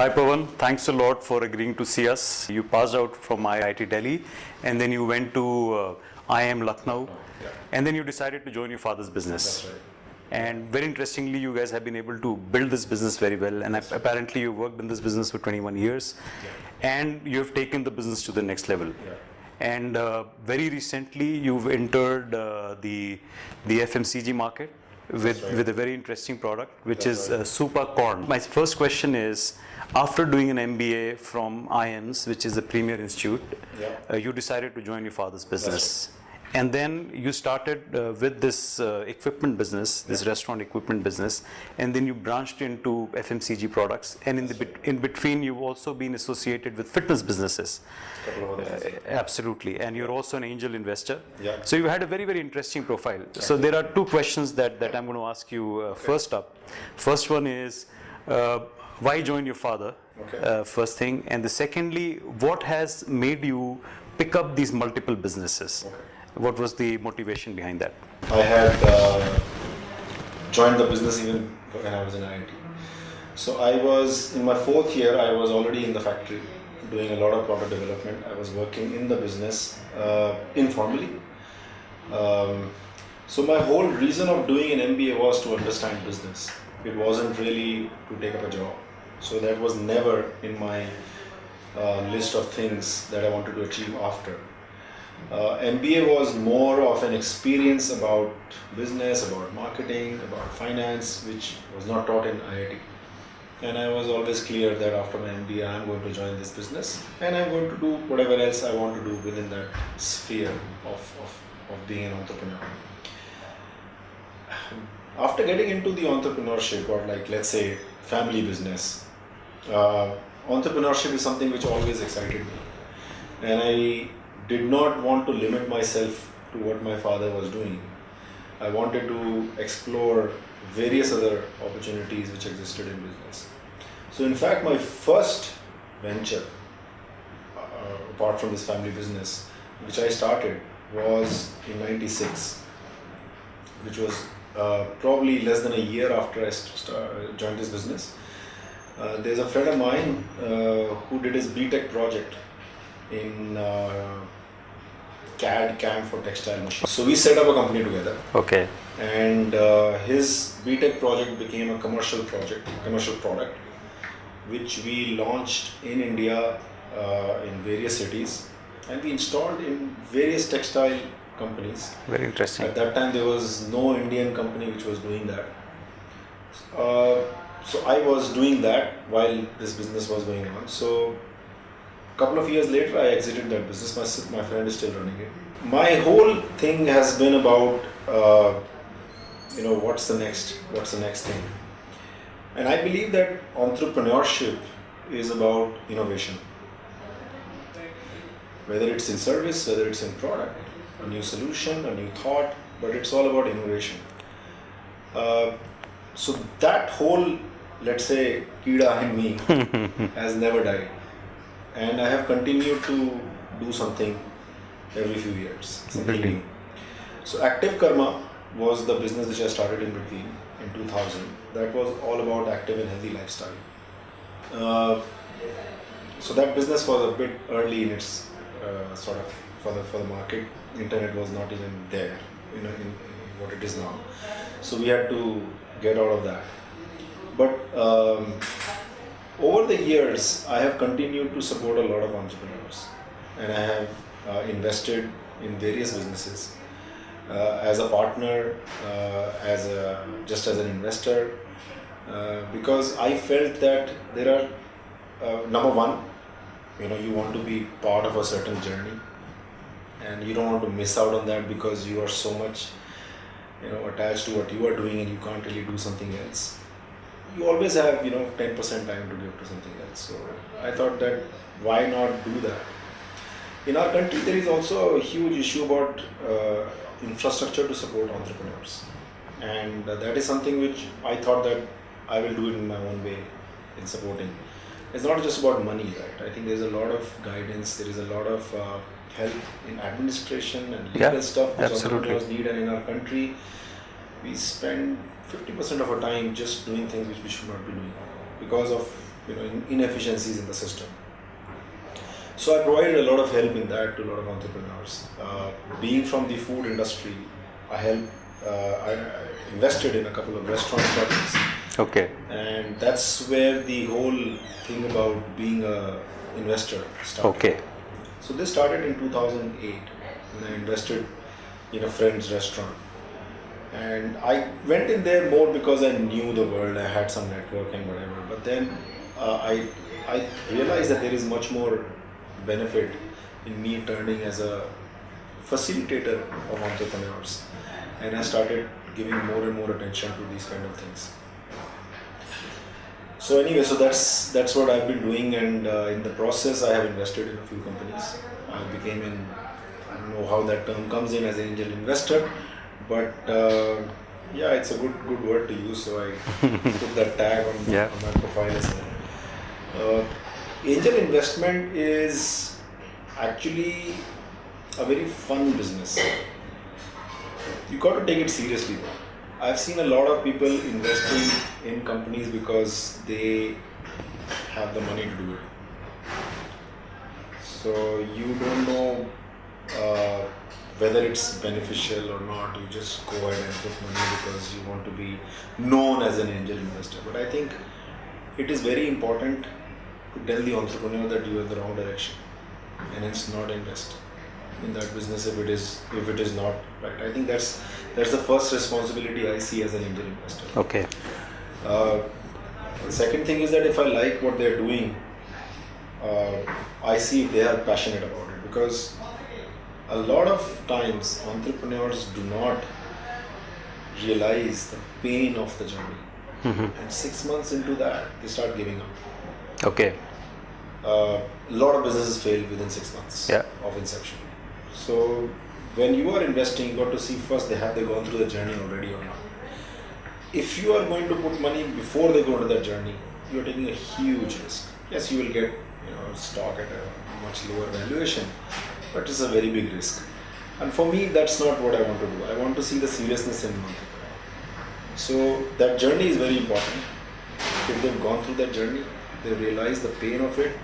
Hi Pawan, thanks a lot for agreeing to see us. You passed out from IIT Delhi and then you went to IIM Lucknow and then you decided to join your father's business. That's right. And very interestingly, you guys have been able to build this business very well, and apparently you worked in this business for 21 years and you have taken the business to the next level. And very recently you've entered the FMCG market with a very interesting product, which is SUPACORN. My first question is, after doing an MBA from IIMS, which is a premier institute, you decided to join your father's business. And then you started with this equipment business, this restaurant equipment business, and then you branched into FMCG products. And in between, you've also been associated with fitness businesses. Absolutely. And you're also an angel investor. So you had a very, very interesting profile. So there are two questions that I'm going to ask you first up. First one is, why join your father? First thing. And the secondly, what has made you pick up these multiple businesses? What was the motivation behind that? I had joined the business even when I was in IIT. So I was, in my fourth year, I was already in the factory doing a lot of product development. I was working in the business informally. So my whole reason of doing an MBA was to understand business. It wasn't really to take up a job. So that was never in my list of things that I wanted to achieve after. MBA was more of an experience about business, about marketing, about finance, which was not taught in IIT. And I was always clear that after my MBA, I'm going to join this business and I'm going to do whatever else I want to do within that sphere of being an entrepreneur. After getting into the entrepreneurship, or like, let's say, family business, entrepreneurship is something which always excited me. And I did not want to limit myself to what my father was doing. I wanted to explore various other opportunities which existed in business. So in fact, my first venture, apart from this family business, which I started, was in '96, which was probably less than a year after I joined this business. There's a friend of mine who did his BTech project in CAD/CAM for textile machines. So we set up a company together. And his BTech project became a commercial product, which we launched in India in various cities, and we installed in various textile companies. Very interesting. At that time, there was no Indian company which was doing that. So I was doing that while this business was going on. So a couple of years later, I exited that business. My friend is still running it. My whole thing has been about, what's the next thing? And I believe that entrepreneurship is about innovation. Whether it's in service, whether it's in product, a new solution, a new thought, but it's all about innovation. So that whole, let's say, Kida in me has never died. And I have continued to do something every few years, something new. So Active Karma was the business which I started in 2000. That was all about active and healthy lifestyle. So that business was a bit early in its sort of for the market. Internet was not even there, in what it is now. So we had to get out of that. But over the years, I have continued to support a lot of entrepreneurs, and I have invested in various businesses as a partner, just as an investor, because I felt that there are number one, you want to be part of a certain journey, and you don't want to miss out on that because you are so much attached to what you are doing and you can't really do something else. You always have 10% time to give to something else. So I thought that why not do that? In our country, there is also a huge issue about infrastructure to support entrepreneurs, and that is something which I thought that I will do it in my own way in supporting. It's not just about money, right? I think there's a lot of guidance, there is a lot of help in administration and legal stuff which entrepreneurs need, and in our country, we spend 50% of our time just doing things which we should not be doing because of inefficiencies in the system. So I provided a lot of help in that to a lot of entrepreneurs. Being from the food industry, I invested in a couple of restaurant projects. Okay. And that's where the whole thing about being a investor started. Okay. So this started in 2008 when I invested in a friend's restaurant. And I went in there more because I knew the world, I had some network and whatever. But then I realized that there is much more benefit in me turning as a facilitator of entrepreneurs. And I started giving more and more attention to these kind of things. So anyway, so that's what I've been doing, and in the process I have invested in a few companies. I became I don't know how that term comes in as an angel investor, but yeah, it's a good word to use, so I put that tag on my profile as well. Angel investment is actually a very fun business. You got to take it seriously though. I've seen a lot of people investing in companies because they have the money to do it. So you don't know whether it's beneficial or not. You just go ahead and put money because you want to be known as an angel investor. But I think it is very important to tell the entrepreneur that you are in the wrong direction and it's not invest in that business if it is not right. I think that's the first responsibility I see as an angel investor. Okay. The second thing is that if I like what they're doing, I see if they are passionate about it, because a lot of times entrepreneurs do not realize the pain of the journey, and 6 months into that they start giving up. Okay. A lot of businesses fail within 6 months of inception. So when you are investing, you got to see first have they gone through the journey already or not. If you are going to put money before they go into that journey, you are taking a huge risk. Yes, you will get stock at a much lower valuation, but it's a very big risk. And for me, that's not what I want to do. I want to see the seriousness in entrepreneur. So that journey is very important. If they've gone through that journey, they realize the pain of it,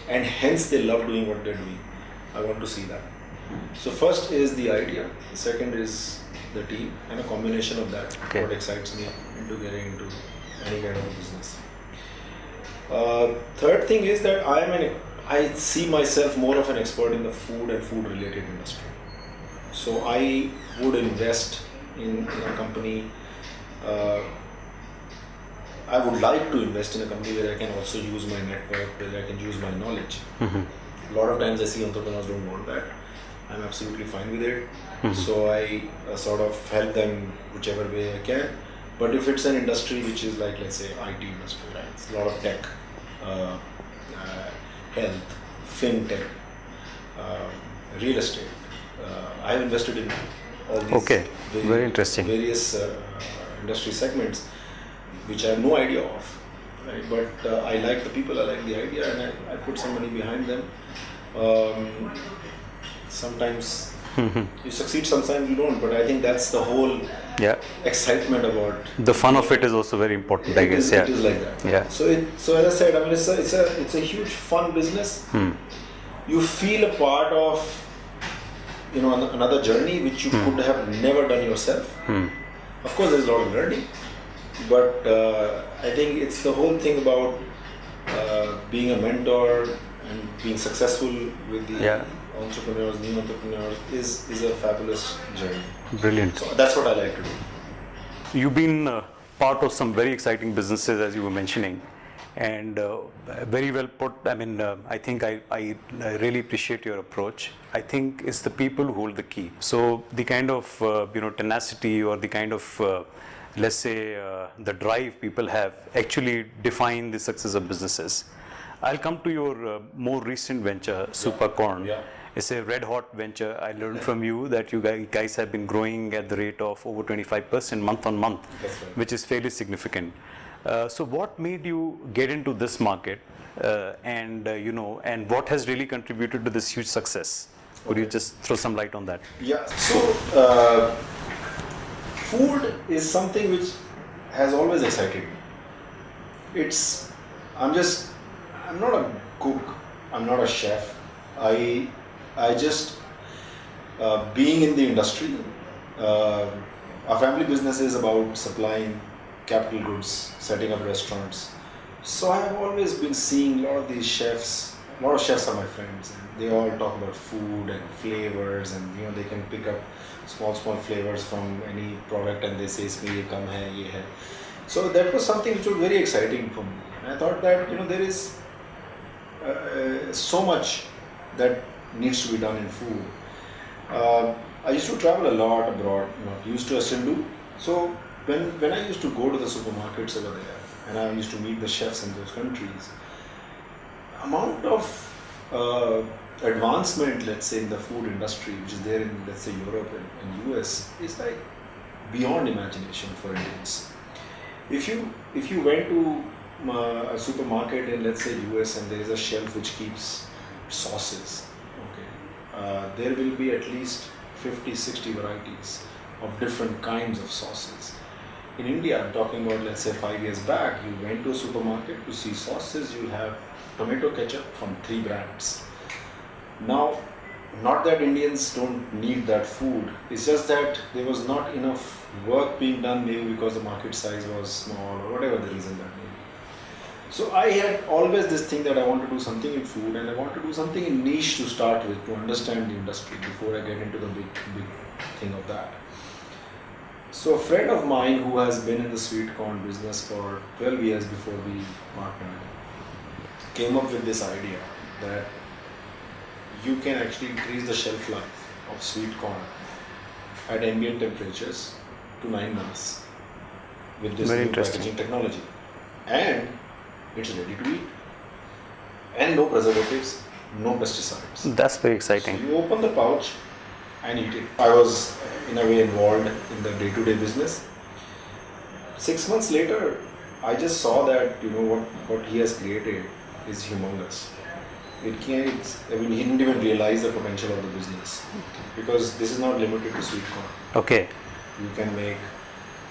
and hence they love doing what they're doing. I want to see that. So first is the idea, second is the team, and a combination of that, what excites me into getting into any kind of a business. Third thing is that I see myself more of an expert in the food and food related industry. So I would invest in a company. I would like to invest in a company where I can also use my network, where I can use my knowledge. A lot of times I see entrepreneurs don't want that. I'm absolutely fine with it. So I sort of help them whichever way I can. But if it's an industry which is like, let's say, IT industry, right? It's a lot of tech, health, fintech, real estate. I've invested in all these very interesting. various industry segments which I have no idea of. Right? But I like the people, I like the idea, and I put some money behind them. Sometimes you succeed, sometimes you don't, but I think that's the whole excitement about the fun of it is also very important. I guess it is like that. So as I said, I mean, it's a huge fun business. You feel a part of another journey which you could have never done yourself. Of course, there's a lot of learning, but I think it's the whole thing about being a mentor and being successful with the entrepreneurs, new entrepreneurs is a fabulous journey. Brilliant. So that's what I like to do. You've been part of some very exciting businesses, as you were mentioning, and very well put. I mean, I think I really appreciate your approach. I think it's the people who hold the key. So the kind of tenacity or the kind of let's say the drive people have actually define the success of businesses. I'll come to your more recent venture, SUPACORN. It's a red hot venture. I learned from you that you guys have been growing at the rate of over 25% month on month, which is fairly significant. So what made you get into this market and what has really contributed to this huge success? Could you just throw some light on that? Yeah, so food is something which has always excited me. I'm not a cook, I'm not a chef. I just, being in the industry, our family business is about supplying capital goods, setting up restaurants. So I have always been seeing a lot of these chefs. A lot of chefs are my friends, and they all talk about food and flavors, and they can pick up small flavors from any product, and they say, "Isme ye kam hai, ye hai." So that was something which was very exciting for me. And I thought that there is so much that needs to be done in food. I used to travel a lot abroad, used to, I still do. So when I used to go to the supermarkets over there, and I used to meet the chefs in those countries, amount of advancement, let's say, in the food industry, which is there in, let's say, Europe and US, is like beyond imagination for Indians. If you went to a supermarket in, let's say, US, and there is a shelf which keeps sauces, okay, there will be at least 50-60 varieties of different kinds of sauces. In India, I'm talking about, let's say, 5 years back, you went to a supermarket to see sauces, you'll have tomato ketchup from 3 brands. Now, not that Indians don't need that food, it's just that there was not enough work being done, maybe because the market size was small or whatever the reason that may be. So I had always this thing that I want to do something in food, and I want to do something in niche to start with, to understand the industry before I get into the big thing of that. So a friend of mine who has been in the sweet corn business for 12 years before we partnered came up with this idea that you can actually increase the shelf life of sweet corn at ambient temperatures to 9 months with this new packaging technology, and it's ready to eat, and no preservatives, no pesticides. That's very exciting. So you open the pouch and eat it. I was in a way involved in the day-to-day business. 6 months later, I just saw that what he has created is humongous. He didn't even realize the potential of the business, because this is not limited to sweet corn. Okay. You can make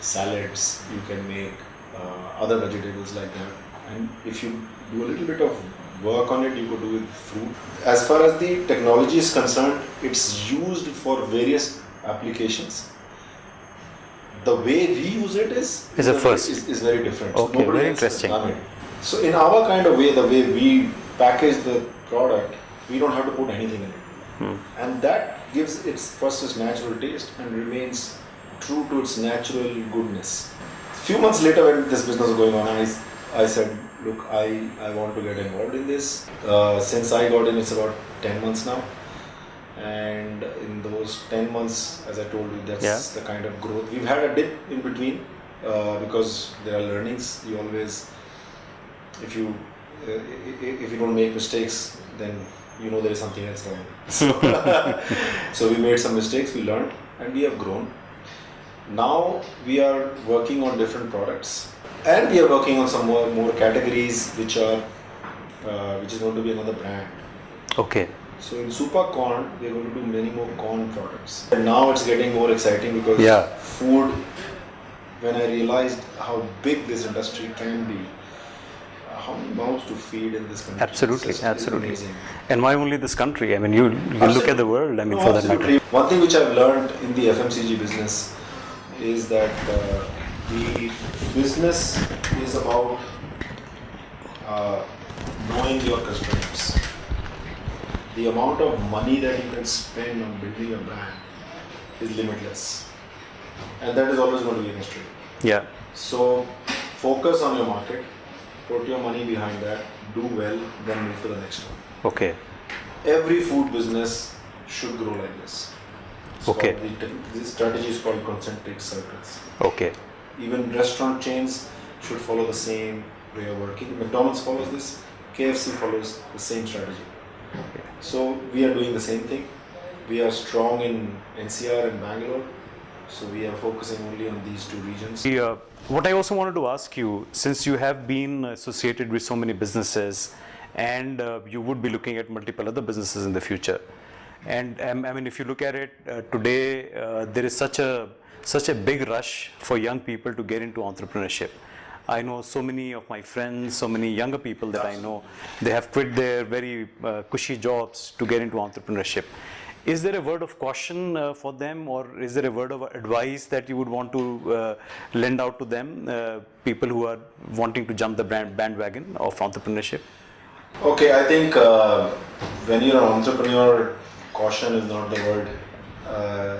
salads, you can make other vegetables like that, and if you do a little bit of work on it, you could do it with fruit. As far as the technology is concerned, it's used for various applications. The way we use it is very different. Okay, so very interesting. So in our kind of way, the way we package the product, we don't have to put anything in it, and that gives its natural taste and remains true to its natural goodness. Few months later, when this business was going on, I said, look, I want to get involved in this. Since I got in, it's about 10 months now, and in those 10 months, as I told you, that's the kind of growth. We've had a dip in between because there are learnings. You always, if you don't make mistakes, then there is something else wrong. So we made some mistakes, we learned, and we have grown. Now we are working on different products, and we are working on some more categories, which is going to be another brand. Okay. So in SUPACORN, we are going to do many more corn products. And now it's getting more exciting because food, when I realized how big this industry can be, how many mouths to feed in this country. Absolutely. Amazing. And why only this country? I mean, you look at the world, for that matter. One thing which I've learned in the FMCG business is that the business is about knowing your customers. The amount of money that you can spend on building a brand is limitless, and that is always going to be an history. Yeah. So focus on your market, put your money behind that, do well, then move to the next one. Okay. Every food business should grow like this. Okay. This strategy is called concentric circles. Okay. Even restaurant chains should follow the same way of working. McDonald's follows this, KFC follows the same strategy. Okay. So we are doing the same thing. We are strong in NCR and Bangalore, so we are focusing only on these two regions. What I also wanted to ask you, since you have been associated with so many businesses, and you would be looking at multiple other businesses in the future, and if you look at it today, there is such a big rush for young people to get into entrepreneurship. I know so many of my friends, so many younger people that I know, they have quit their very cushy jobs to get into entrepreneurship. Is there a word of caution for them, or is there a word of advice that you would want to lend out to them, people who are wanting to jump the bandwagon of entrepreneurship? Okay, I think when you're an entrepreneur, caution is not the word.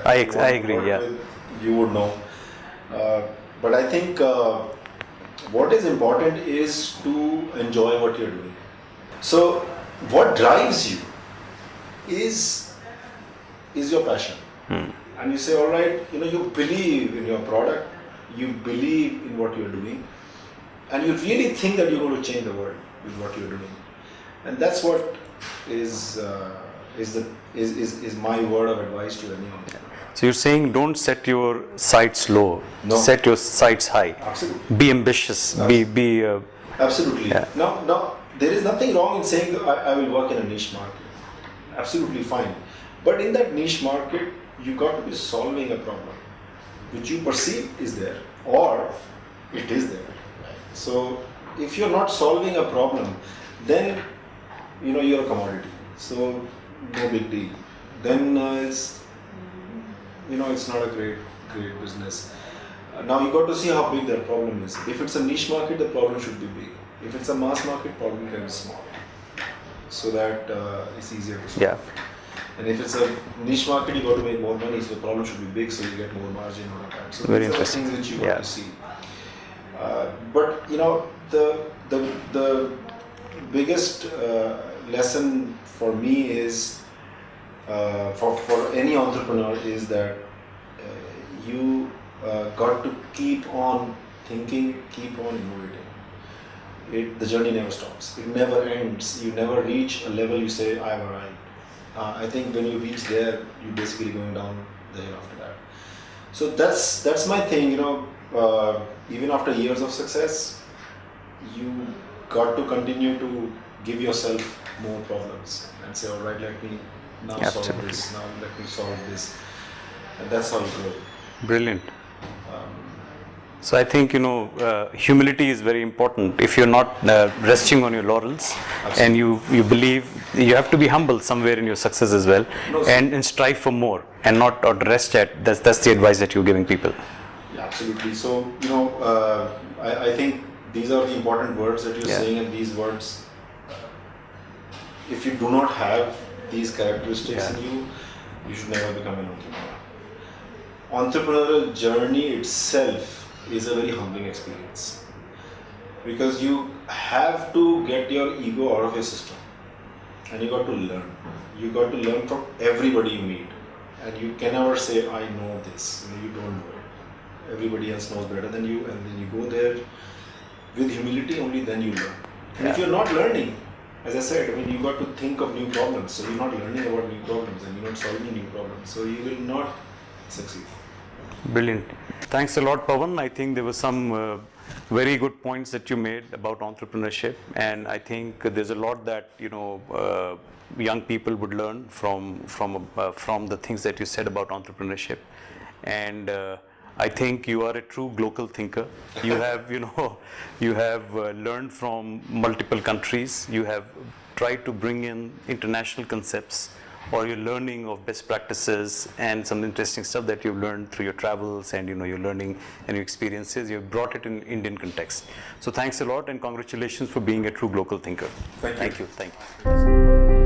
I you want to agree, work yeah. with, you would know. But I think what is important is to enjoy what you're doing. So, what drives you is your passion. And you say, all right, you believe in your product, you believe in what you're doing, and you really think that you're going to change the world with what you're doing. And that's what is my word of advice to anyone. So you're saying don't set your sights low, No. set your sights high. Absolutely. Be ambitious, be Absolutely. Yeah. Now, there is nothing wrong in saying that I will work in a niche market. Absolutely fine. But in that niche market, you got to be solving a problem which you perceive is there, or it is there. So if you're not solving a problem, then you're a commodity. So no big deal. Then it's not a great business. Now you got to see how big that problem is. If it's a niche market, the problem should be big. If it's a mass market, problem can be small, so that it's easier to solve. Yeah. And if it's a niche market, you got to make more money, so the problem should be big, so you get more margin out of that. So Very these are the interesting. things which you got Yeah. to see. But the biggest lesson for me is for any entrepreneur is that you got to keep on thinking, keep on innovating. The journey never stops. It never ends. You never reach a level you say, I have arrived. I think when you reach there, you're basically going down the hill after that. So that's my thing. Even after years of success, you got to continue to give yourself more problems and say, all right, let me now solve Absolutely. this. Now let me solve this, and that's how you grow. Brilliant. So I think humility is very important. If you're not resting on your laurels, and you believe, you have to be humble somewhere in your success as well, No, and strive for more, and not rest at. That's the advice that you're giving people. Yeah, absolutely. So I think these are the important words that you're Yeah. saying, and these words, if you do not have these characteristics Yeah. in you, you should never become an entrepreneur. Entrepreneurial journey itself is a very humbling experience, because you have to get your ego out of your system, and you got to learn. You got to learn from everybody you meet, and you can never say, I know this. You don't know it. Everybody else knows better than you, and then you go there with humility. Only then you learn. And if you're not learning, as I said, you got to think of new problems. So you're not learning about new problems, and you're not solving new problems. So you will not succeed. Brilliant. Thanks a lot, Pawan. I think there were some very good points that you made about entrepreneurship, and I think there's a lot that young people would learn from the things that you said about entrepreneurship. And I think you are a true global thinker. You have you have learned from multiple countries. You have tried to bring in international concepts, or you're learning of best practices and some interesting stuff that you've learned through your travels and your learning and your experiences. You've brought it in Indian context. So thanks a lot, and congratulations for being a true global thinker. Thank you. Thank you.